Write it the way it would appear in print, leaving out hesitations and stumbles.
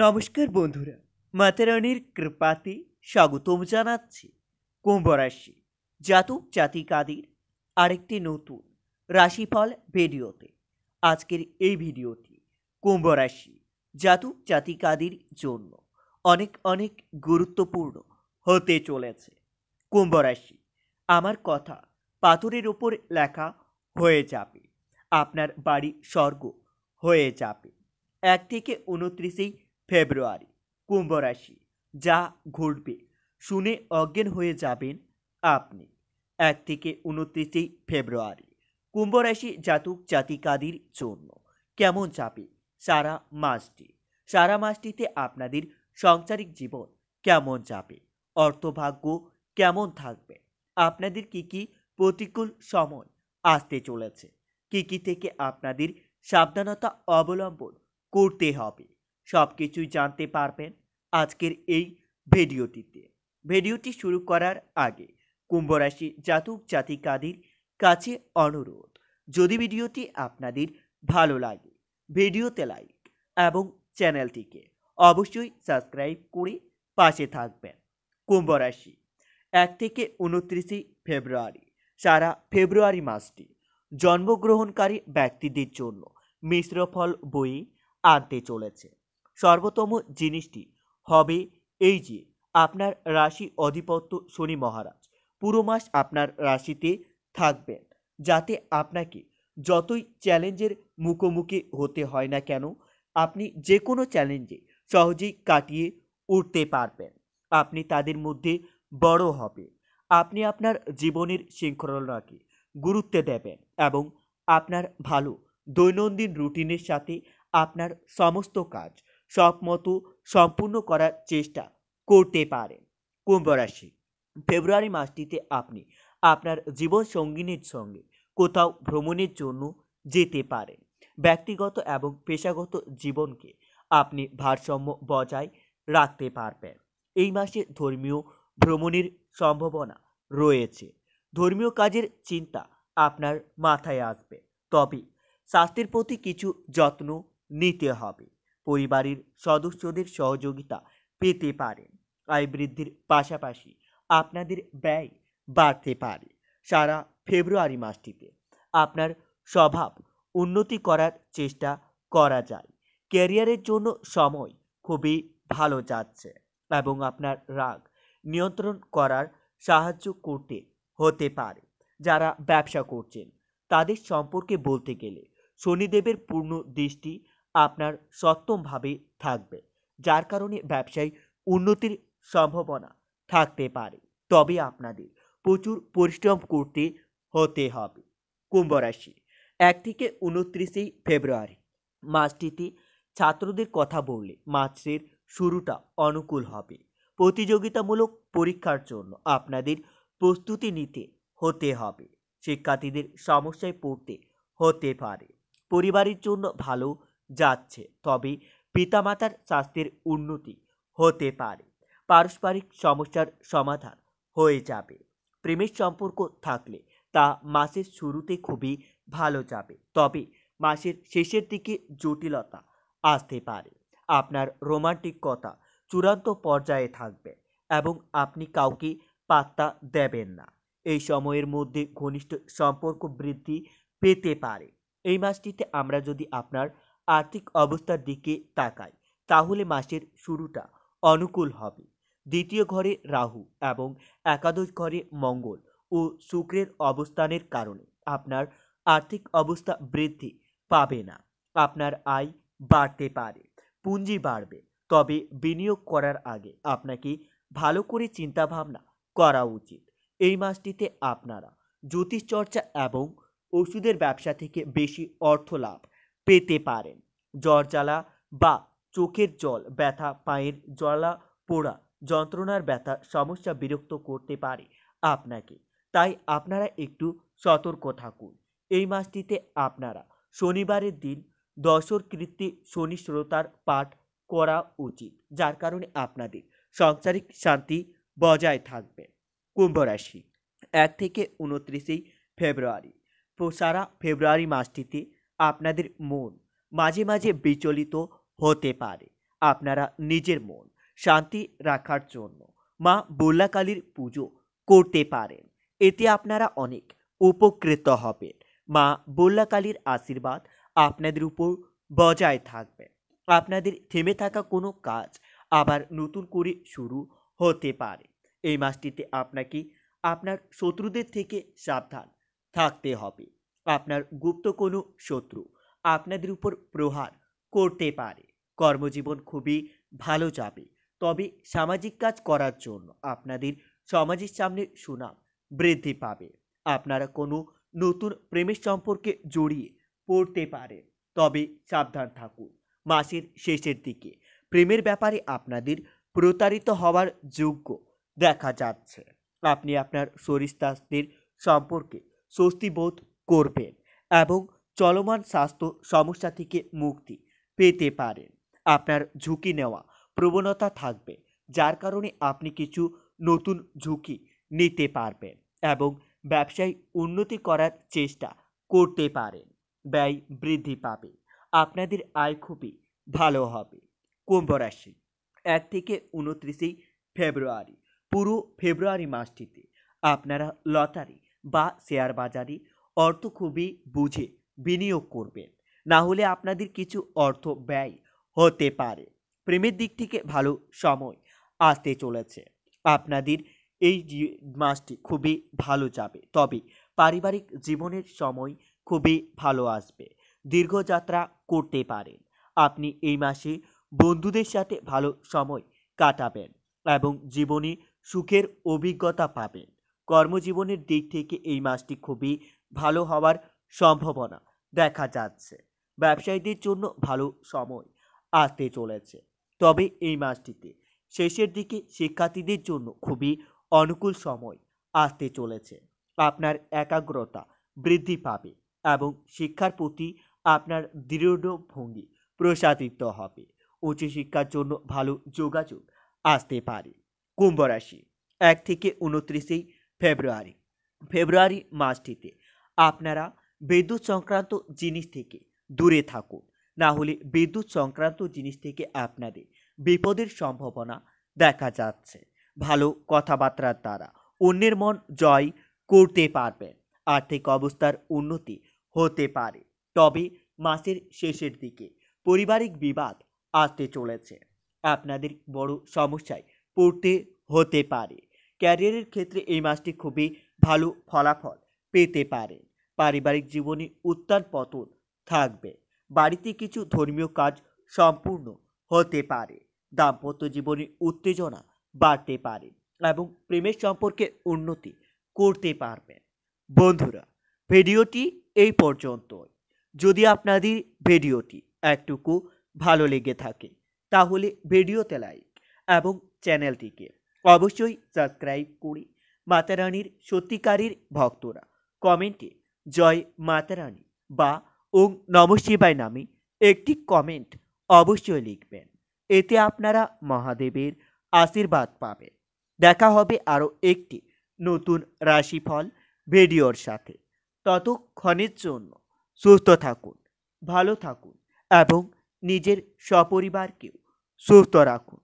নমস্কার বন্ধুরা, মাতা রানীর কৃপাতে স্বাগতম জানাচ্ছি কুম্ভ রাশি জাতক জাতিকাদের আরেকটি নতুন রাশিফল ভিডিওতে। আজকের এই ভিডিওটি কুম্ভ রাশি জাতক জাতিকাদের জন্য অনেক অনেক গুরুত্বপূর্ণ হতে চলেছে। কুম্ভ রাশি, আমার কথা পাথরের ওপর লেখা হয়ে যাবে, আপনার বাড়ি স্বর্গ হয়ে যাবে। 1 থেকে 29 ফেব্রুয়ারি কুম্ভ রাশি যা ঘটবে শুনে অজ্ঞান হয়ে যাবেন আপনি। 1 থেকে 29 ফেব্রুয়ারি কুম্ভ রাশি জাতক জাতিকাদের জন্য কেমন যাবে সারা মাসটি? সারা মাসটিতে আপনাদের সাংসারিক জীবন কেমন যাবে, অর্থভাগ্য কেমন থাকবে, আপনাদের কি কি প্রতিকূল সময় আসতে চলেছে, কি থেকে আপনাদের সাবধানতা অবলম্বন করতে হবে, সব কিছুই জানতে পারবেন আজকের এই ভিডিওটিতে। ভিডিওটি শুরু করার আগে কুম্ভ রাশি জাতক জাতিকাদের কাছে অনুরোধ, যদি ভিডিওটি আপনাদের ভালো লাগে ভিডিওতে লাইক এবং চ্যানেলটিকে অবশ্যই সাবস্ক্রাইব করে পাশে থাকবেন। কুম্ভ রাশি 1 থেকে 29 ফেব্রুয়ারি সারা ফেব্রুয়ারি মাসটি জন্মগ্রহণকারী ব্যক্তিদের জন্য মিশ্র ফল বয়ে আনতে চলেছে। সর্বোত্তম জিনিসটি হবে এই যে আপনার রাশি অধিপত্য শনি মহারাজ পুরো মাস আপনার রাশিতে থাকবেন, যাতে আপনাকে যতই চ্যালেঞ্জের মুখোমুখি হতে হয় না কেন, আপনি যে কোনো চ্যালেঞ্জে সহজেই কাটিয়ে উঠতে পারবেন। আপনি তাদের মধ্যে বড় হবে। আপনি আপনার জীবনের শৃঙ্খলাকে গুরুত্ব দেবেন এবং আপনার ভালো দৈনন্দিন রুটিনের সাথে আপনার সমস্ত কাজ সব মতো সম্পূর্ণ করার চেষ্টা করতে পারেন। কুম্ভ রাশি, ফেব্রুয়ারি মাসটিতে আপনি আপনার জীবন সঙ্গিনীর সঙ্গে কোথাও ভ্রমণের জন্য যেতে পারেন। ব্যক্তিগত এবং পেশাগত জীবনকে আপনি ভারসাম্য বজায় রাখতে পারবেন। এই মাসে ধর্মীয় ভ্রমণের সম্ভাবনা রয়েছে। ধর্মীয় কাজের চিন্তা আপনার মাথায় আসবে, তবে স্বাস্থ্যের প্রতি কিছু যত্ন নিতে হবে। পরিবারের সদস্যদের সহযোগিতা পেতে পারেন। আয় বৃদ্ধির পাশাপাশি আপনাদের ব্যয় বাড়তে পারে। সারা ফেব্রুয়ারি মাসটিতে আপনার স্বভাব উন্নতি করার চেষ্টা করা যায়। ক্যারিয়ারের জন্য সময় খুবই ভালো যাচ্ছে এবং আপনার রাগ নিয়ন্ত্রণ করার সাহায্য করতে হতে পারে। যারা ব্যবসা করছেন তাদের সম্পর্কে বলতে গেলে শনিদেবের পূর্ণ দৃষ্টি আপনার সপ্তমভাবে থাকবে, যার কারণে ব্যবসায় উন্নতির সম্ভাবনা থাকতে পারে, তবে আপনাদের প্রচুর পরিশ্রম করতে হতে হবে। কুম্ভ রাশি 1 থেকে 29 ফেব্রুয়ারি মাসটিতে ছাত্রদের কথা বললে মাসের শুরুটা অনুকূল হবে। প্রতিযোগিতামূলক পরীক্ষার জন্য আপনাদের প্রস্তুতি নিতে হতে হবে। শিক্ষার্থীদের সমস্যায় পড়তে হতে পারে। পরিবারের জন্য ভালো যাচ্ছে, তবে পিতামাতার স্বাস্থ্যের উন্নতি হতে পারে। পারস্পরিক সমস্যার সমাধান হয়ে যাবে। প্রেমের সম্পর্ক থাকলে তা মাসের শুরুতে খুবই ভালো যাবে, তবে মাসের শেষের দিকে জটিলতা আসতে পারে। আপনার রোমান্টিক কথা চূড়ান্ত পর্যায়ে থাকবে এবং আপনি কাউকে পাত্তা দেবেন না। এই সময়ের মধ্যে ঘনিষ্ঠ সম্পর্ক বৃদ্ধি পেতে পারে। এই মাসটিতে আমরা যদি আপনার আর্থিক অবস্থার দিকে তাকাই, তাহলে মাসের শুরুটা অনুকূল হবে। দ্বিতীয় ঘরে রাহু এবং একাদশ ঘরে মঙ্গল ও শুক্রের অবস্থানের কারণে আপনার আর্থিক অবস্থা বৃদ্ধি পাবে না। আপনার আয় বাড়তে পারে, পুঁজি বাড়বে, তবে বিনিয়োগ করার আগে আপনাকে ভালো করে চিন্তা ভাবনা করা উচিত। এই মাসটিতে আপনারা জ্যোতিষ চর্চা এবং ওষুধের ব্যবসা থেকে বেশি অর্থ লাভ পেতে পারেন। জ্বর জ্বালা বা চোখের জল ব্যথা, পায়ের জ্বালা পোড়া, যন্ত্রণার ব্যথা সমস্যা বিরক্ত করতে পারে আপনাকে, তাই আপনারা একটু সতর্ক থাকুন। এই মাসটিতে আপনারা শনিবারের দিন দশর কীর্তি শনি শ্রোতার পাঠ করা উচিত, যার কারণে আপনাদের সাংসারিক শান্তি বজায় থাকবে। কুম্ভ রাশি 1 থেকে 29 ফেব্রুয়ারি সারা ফেব্রুয়ারি মাসটিতে আপনাদের মন মাঝে মাঝে বিচলিত হতে পারে। আপনারা নিজের মন শান্তি রাখার জন্য মা বল্লাকালীর পুজো করতে পারেন। এতে আপনারা অনেক উপকৃত হবেন। মা বল্লাকালীর আশীর্বাদ আপনাদের উপর বজায় থাকবে। আপনাদের থেমে থাকা কোনো কাজ আবার নতুন করে শুরু হতে পারে। এই মাসটিতে আপনাকে আপনার শত্রুদের থেকে সাবধান থাকতে হবে। আপনার গুপ্ত কোনো শত্রু আপনাদের উপর প্রহার করতে পারে। কর্মজীবন খুবই ভালো যাবে, তবে সামাজিক কাজ করার জন্য আপনাদের সমাজের সামনে সুনাম বৃদ্ধি পাবে। আপনারা কোনো নতুন প্রেমের সম্পর্কে জড়িয়ে পড়তে পারেন, তবে সাবধান থাকুন। মাসের শেষের দিকে প্রেমের ব্যাপারে আপনাদের প্রতারিত হওয়ার যোগ্য দেখা যাচ্ছে। আপনি আপনার শরীর স্বাস্থ্যের সম্পর্কে স্বস্তি বোধ করবেন এবং চলমান স্বাস্থ্য সমস্যা থেকে মুক্তি পেতে পারেন। আপনার ঝুঁকি নেওয়া প্রবণতা থাকবে, যার কারণে আপনি কিছু নতুন ঝুঁকি নিতে পারবেন এবং ব্যবসায় উন্নতি করার চেষ্টা করতে পারেন। ব্যয় বৃদ্ধি পাবে, আপনাদের আয় খুবই ভালো হবে। কুম্ভ রাশি, 1 থেকে 29 ফেব্রুয়ারি, পুরো ফেব্রুয়ারি মাসটিতে আপনারা লটারি বা শেয়ার বাজারে অর্থ খুবই বুঝে বিনিয়োগ করবেন, না হলে আপনাদের কিছু অর্থ ব্যয় হতে পারে। প্রেমের দিক থেকে ভালো সময় আসতে চলেছে। আপনাদের এই মাসটি খুবই ভালো যাবে, তবে পারিবারিক জীবনের সময় খুবই ভালো আসবে। দীর্ঘযাত্রা করতে পারেন। আপনি এই মাসে বন্ধুদের সাথে ভালো সময় কাটাবেন এবং জীবনে সুখের অভিজ্ঞতা পাবেন। কর্মজীবনের দিক থেকে এই মাসটি খুবই ভালো হওয়ার সম্ভাবনা দেখা যাচ্ছে। ব্যবসায়ীদের জন্য ভালো সময় আসতে চলেছে, তবে এই মাসটিতে শেষের দিকে শিক্ষার্থীদের জন্য খুবই অনুকূল সময় আসতে চলেছে। আপনার একাগ্রতা বৃদ্ধি পাবে এবং শিক্ষার প্রতি আপনার দৃঢ়ভঙ্গি প্রসারিত হবে। উচ্চশিক্ষার জন্য ভালো যোগাযোগ আসতে পারে। কুম্ভ রাশি, 1 থেকে 29 ফেব্রুয়ারি, ফেব্রুয়ারি মাসটিতে আপনারা বিদ্যুৎ সংক্রান্ত জিনিস থেকে দূরে থাকুন, না হলে বিদ্যুৎ সংক্রান্ত জিনিস থেকে আপনাদের বিপদের সম্ভাবনা দেখা যাচ্ছে। ভালো কথাবার্তার দ্বারা অন্যের মন জয় করতে পারবেন। আর্থিক অবস্থার উন্নতি হতে পারে, তবে মাসের শেষের দিকে পারিবারিক বিবাদ আসতে চলেছে। আপনাদের বড় সমস্যায় পড়তে হতে পারে। ক্যারিয়ারের ক্ষেত্রে এই মাসটি খুবই ভালো ফলাফল পেতে পারেন। পারিবারিক জীবনে উত্থান পতন থাকবে। বাড়িতে কিছু ধর্মীয় কাজ সম্পূর্ণ হতে পারে। দাম্পত্য জীবনে উত্তেজনা বাড়তে পারে এবং প্রেমের সম্পর্কে উন্নতি করতে পারবেন। বন্ধুরা, ভিডিওটি এই পর্যন্তই। যদি আপনাদের ভিডিওটি একটুকু ভালো লেগে থাকে তাহলে ভিডিওতে লাইক এবং চ্যানেলটিকে অবশ্যই সাবস্ক্রাইব করে মাতারানীর সত্যিকারের ভক্তরা কমেন্টে জয় মাতারানী বা ওং নমঃ শিবায় নামে একটি কমেন্ট অবশ্যই লিখবেন। এতে আপনারা মহাদেবের আশীর্বাদ পাবেন। দেখা হবে আরও একটি নতুন রাশিফল ভিডিওর সাথে। ততক্ষণের জন্য সুস্থ থাকুন, ভালো থাকুন এবং নিজের সপরিবারকেও সুস্থ রাখুন।